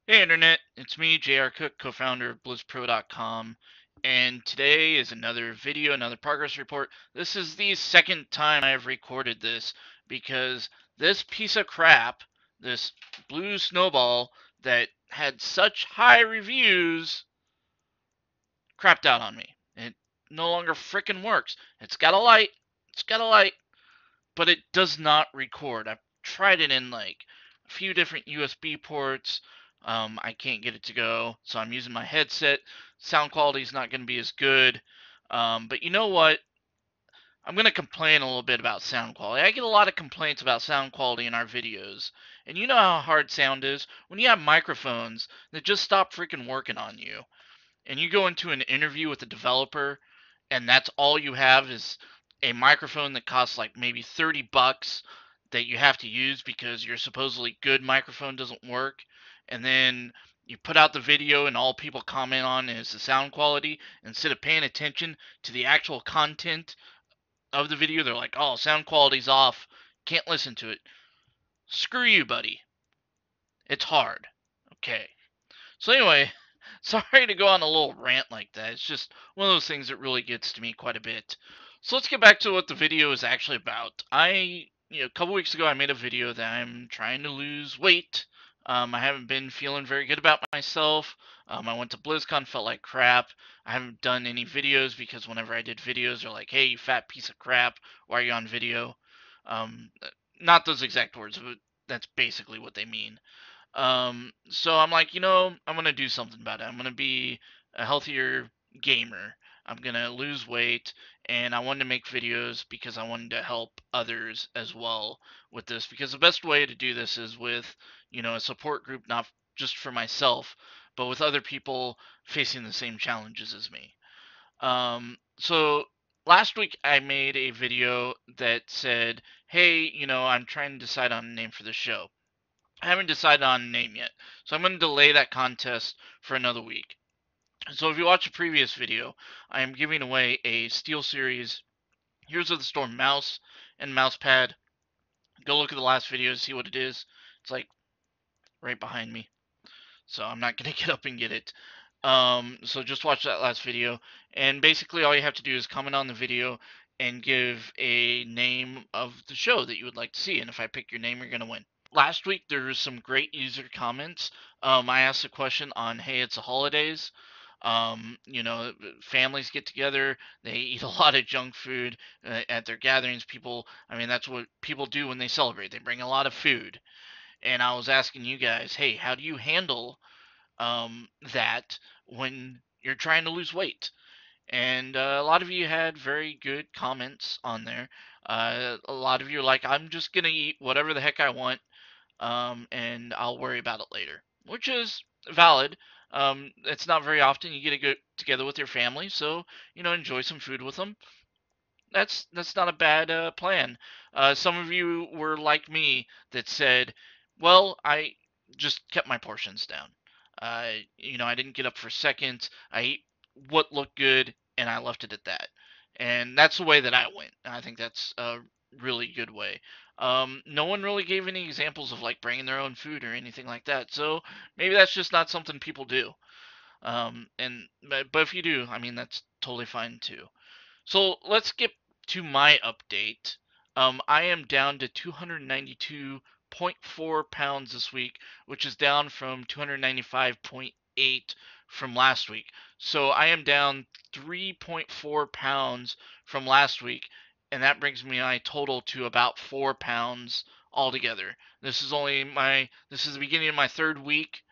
Hey Internet, it's me, JR Cook, co-founder of BlizzPro.com, and today is another video, another progress report. This is the second time I've recorded this because this piece of crap, this blue snowball that had such high reviews, crapped out on me. It no longer frickin' works. It's got a light, but it does not record. I've tried it in like a few different USB ports. I can't get it to go, so I'm using my headset. Sound quality is not going to be as good. But you know what? I'm going to complain a little bit about sound quality. I get a lot of complaints about sound quality in our videos. And you know how hard sound is when you have microphones that just stop freaking working on you and you go into an interview with a developer and that's all you have is a microphone that costs like maybe $30 that you have to use because your supposedly good microphone doesn't work, and then you put out the video and all people comment on is the sound quality instead of paying attention to the actual content of the video. They're like, oh, sound quality's off, can't listen to it. Screw you, buddy. It's hard. Okay. So anyway, sorry to go on a little rant like that. It's just one of those things that really gets to me quite a bit. So let's get back to what the video is actually about. A couple weeks ago, I made a video that I'm trying to lose weight. I haven't been feeling very good about myself. I went to BlizzCon, felt like crap. I haven't done any videos because whenever I did videos, they're like, "Hey, you fat piece of crap, why are you on video?" Um, Not those exact words, but that's basically what they mean. So I'm like, I'm gonna do something about it. I'm gonna be a healthier gamer. I'm gonna lose weight, and I wanted to make videos because I wanted to help others as well with this. Because the best way to do this is with, a support group, not just for myself, but with other people facing the same challenges as me. So last week I made a video that said, hey, I'm trying to decide on a name for the show. I haven't decided on a name yet, so I'm going to delay that contest for another week. So if you watch a previous video, I am giving away a Steel Series Heroes of the Storm mouse and mouse pad. Go look at the last video to see what it is. It's like right behind me, so I'm not going to get up and get it. So just watch that last video, and basically all you have to do is comment on the video and give a name of the show that you would like to see, and if I pick your name, you're going to win. Last week there was some great user comments. I asked a question on, hey, it's the holidays. Families get together, they eat a lot of junk food at their gatherings. I mean, that's what people do when they celebrate. They bring a lot of food. And I was asking you guys, hey, how do you handle that when you're trying to lose weight? And a lot of you had very good comments on there. A lot of you are like, I'm just going to eat whatever the heck I want, and I'll worry about it later, which is valid. It's not very often you get to go together with your family, so enjoy some food with them. That's not a bad plan. Some of you were like me that said, "Well, I just kept my portions down. I didn't get up for seconds. I ate what looked good, and I left it at that." And that's the way that I went. I think that's a really good way. No one really gave any examples of like bringing their own food or anything like that. So maybe that's just not something people do. But if you do, I mean, that's totally fine too. So let's get to my update. I am down to 292.4 pounds this week, which is down from 295.8 from last week. So I am down 3.4 pounds from last week, and that brings me my total to about 4 pounds altogether. This is the beginning of my third week.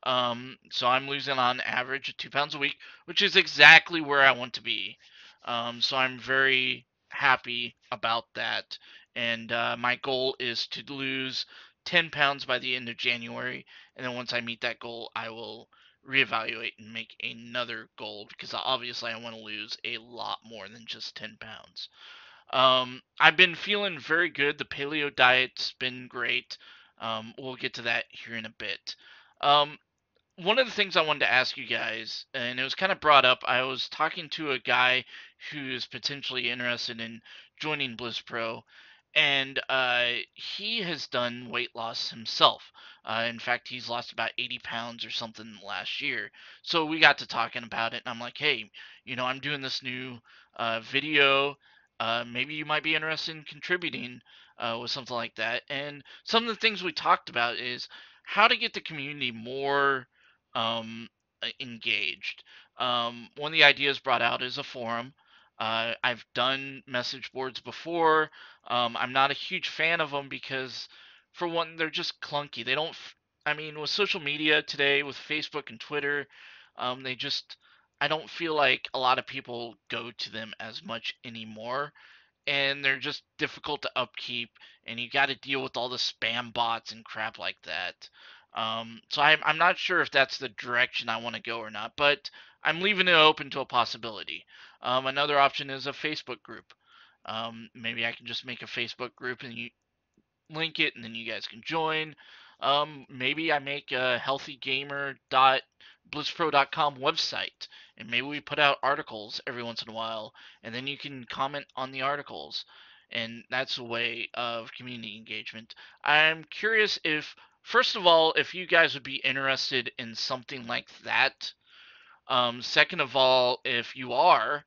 So I'm losing on average 2 pounds a week, which is exactly where I want to be. So I'm very happy about that. And my goal is to lose 10 pounds by the end of January. And then once I meet that goal, I will reevaluate and make another goal because obviously I want to lose a lot more than just 10 pounds. I've been feeling very good. The paleo diet's been great. We'll get to that here in a bit. Um, One of the things I wanted to ask you guys, and it was kind of brought up, I was talking to a guy who's potentially interested in joining Bliss Pro, and he has done weight loss himself. In fact, he's lost about 80 pounds or something last year. So we got to talking about it, and I'm like, hey, I'm doing this new video. Maybe you might be interested in contributing with something like that. And some of the things we talked about is how to get the community more um, engaged. One of the ideas brought out is a forum. I've done message boards before. I'm not a huge fan of them because, for one, they're just clunky. They don't. I mean, with social media today, with Facebook and Twitter, they just. I don't feel like a lot of people go to them as much anymore, and they're just difficult to upkeep, and you got to deal with all the spam bots and crap like that. So I'm not sure if that's the direction I want to go or not, but I'm leaving it open to a possibility. Another option is a Facebook group. Maybe I can just make a Facebook group and you link it, and then you guys can join. Maybe I make a healthygamer.blitzpro.com website, and maybe we put out articles every once in a while, and then you can comment on the articles, and that's a way of community engagement. I'm curious if, first of all, if you guys would be interested in something like that. Second of all, if you are,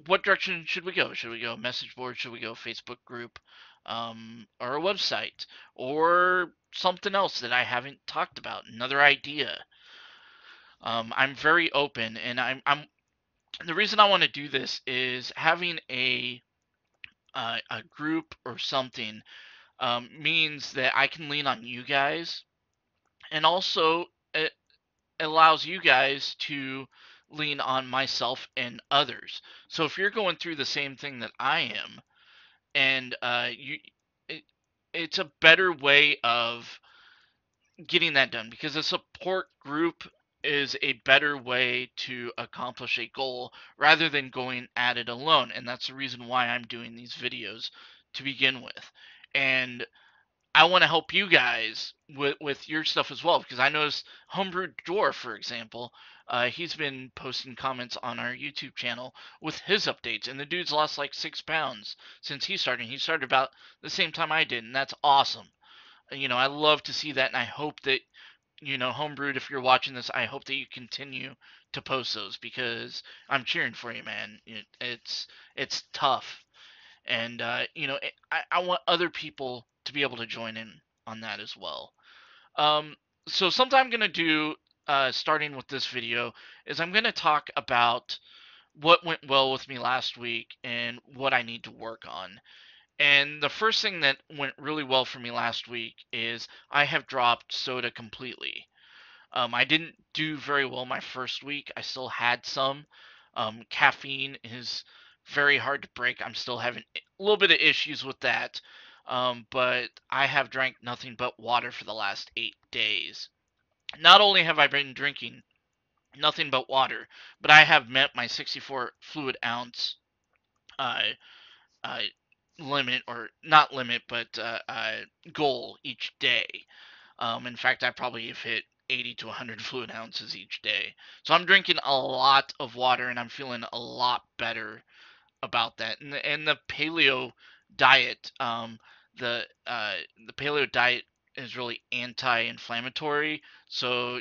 what direction should we go? Should we go message board? Should we go Facebook group, or a website, or something else that I haven't talked about? Another idea. I'm very open, and I'm. The reason I want to do this is having a group or something means that I can lean on you guys, and also it allows you guys to lean on myself and others. So if you're going through the same thing that I am, and it, it's a better way of getting that done, because a support group is a better way to accomplish a goal rather than going at it alone, and that's the reason why I'm doing these videos to begin with. And I want to help you guys with your stuff as well, because I noticed Homebrew Dwarf, for example, he's been posting comments on our YouTube channel with his updates, and the dude's lost like 6 pounds since he started. He started about the same time I did, and that's awesome. I love to see that, and I hope that, Homebrewed, if you're watching this, I hope that you continue to post those, because I'm cheering for you, man. It's tough, and I want other people to be able to join in on that as well. So something I'm gonna do, starting with this video, is I'm gonna talk about what went well with me last week and what I need to work on. And the first thing that went really well for me last week is I have dropped soda completely. I didn't do very well my first week. I still had some. Caffeine is very hard to break. I'm still having a little bit of issues with that. But I have drank nothing but water for the last 8 days. Not only have I been drinking nothing but water, but I have met my 64 fluid ounce uh, uh, limit, or not limit, but goal each day. In fact, I probably have hit 80 to 100 fluid ounces each day. So I'm drinking a lot of water, and I'm feeling a lot better about that. And the paleo diet, the paleo diet is really anti-inflammatory. So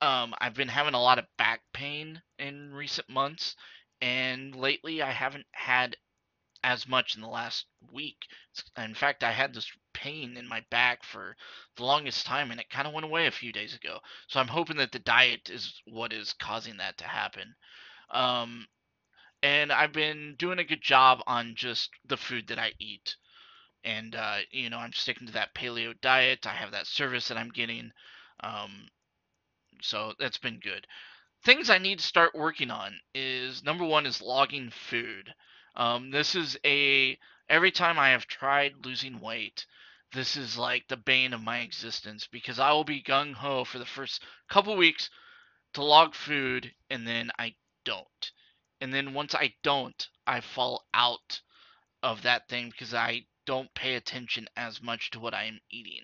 I've been having a lot of back pain in recent months, and lately I haven't had as much in the last week. In fact, I had this pain in my back for the longest time, and it kind of went away a few days ago. So I'm hoping that the diet is what is causing that to happen. Um, and I've been doing a good job on just the food that I eat. And, I'm sticking to that paleo diet. I have that service that I'm getting. Um, so that's been good. Things I need to start working on is, number one is logging food. This is every time I have tried losing weight, this is like the bane of my existence, because I will be gung ho for the first couple weeks to log food, and then I don't. And then once I don't, I fall out of that thing because I don't pay attention as much to what I am eating.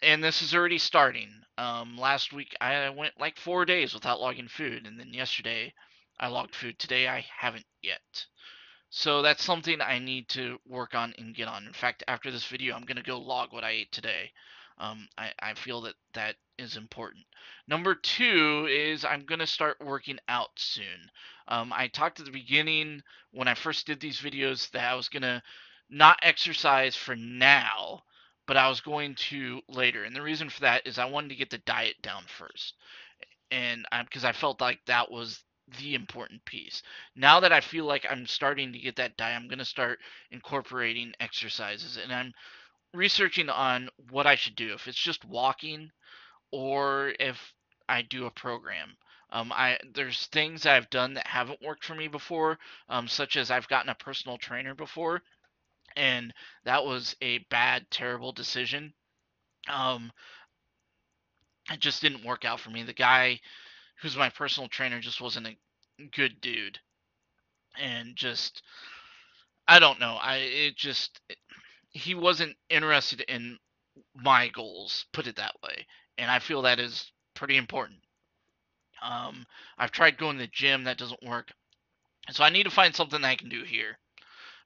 And this is already starting. Last week I went like 4 days without logging food, and then yesterday I logged food. Today I haven't yet. So that's something I need to work on and get on. In fact, after this video, I'm going to go log what I ate today. I feel that that is important. Number two is I'm going to start working out soon. I talked at the beginning when I first did these videos that I was going to not exercise for now, but I was going to later. And the reason for that is I wanted to get the diet down first. And because I felt like that was the important piece. Now that I feel like I'm starting to get that diet, I'm going to start incorporating exercises, and I'm researching on what I should do. If it's just walking, or if I do a program. There's things I've done that haven't worked for me before, such as I've gotten a personal trainer before, and that was a bad, terrible decision. Um, it just didn't work out for me. The guy who's my personal trainer just wasn't a good dude, and just I don't know. He wasn't interested in my goals, put it that way, and I feel that is pretty important. Um, I've tried going to the gym, that doesn't work, so I need to find something that I can do here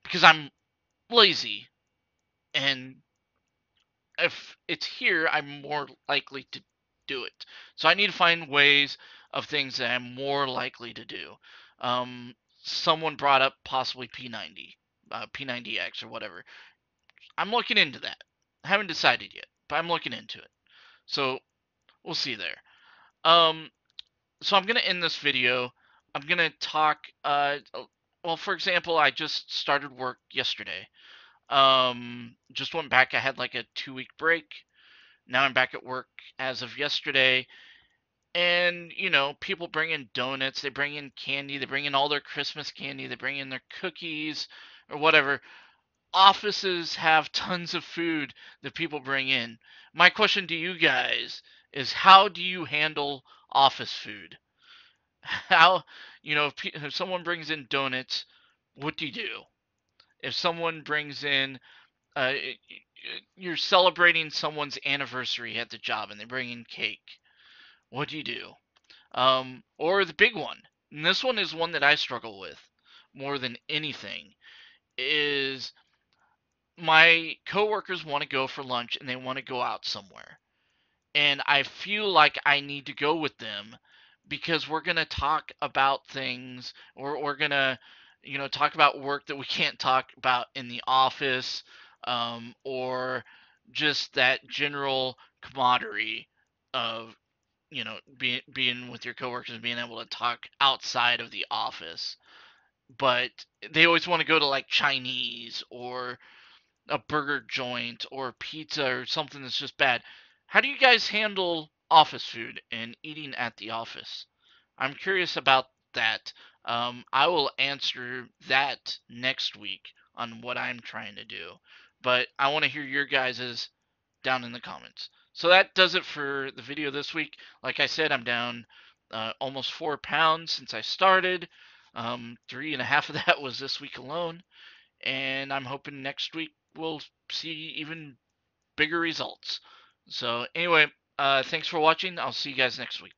because I'm lazy, and if it's here, I'm more likely to do it. So I need to find ways of things that I'm more likely to do. Um, Someone brought up possibly P90, P90X or whatever. I'm looking into that. I haven't decided yet, but I'm looking into it. So we'll see there. Um, so I'm gonna end this video. I'm gonna talk. Well, for example, I just started work yesterday. Just went back. I had like a 2 week break. Now I'm back at work as of yesterday. And, people bring in donuts, they bring in candy, they bring in all their Christmas candy, they bring in their cookies or whatever. Offices have tons of food that people bring in. My question to you guys is how do you handle office food? How, if someone brings in donuts, what do you do? If someone brings in, uh, you're celebrating someone's anniversary at the job and they bring in cake, what do you do? Or the big one, and this one is one that I struggle with more than anything, is my coworkers want to go for lunch and they want to go out somewhere. And I feel like I need to go with them because we're going to talk about things, or we're going to, talk about work that we can't talk about in the office, or just that general camaraderie of, being with your coworkers and being able to talk outside of the office. But they always want to go to like Chinese or a burger joint or pizza or something that's just bad. How do you guys handle office food and eating at the office? I'm curious about that. I will answer that next week on what I'm trying to do. But I want to hear your guys's down in the comments. So that does it for the video this week. Like I said, I'm down almost 4 pounds since I started. 3.5 of that was this week alone. And I'm hoping next week we'll see even bigger results. So anyway, thanks for watching. I'll see you guys next week.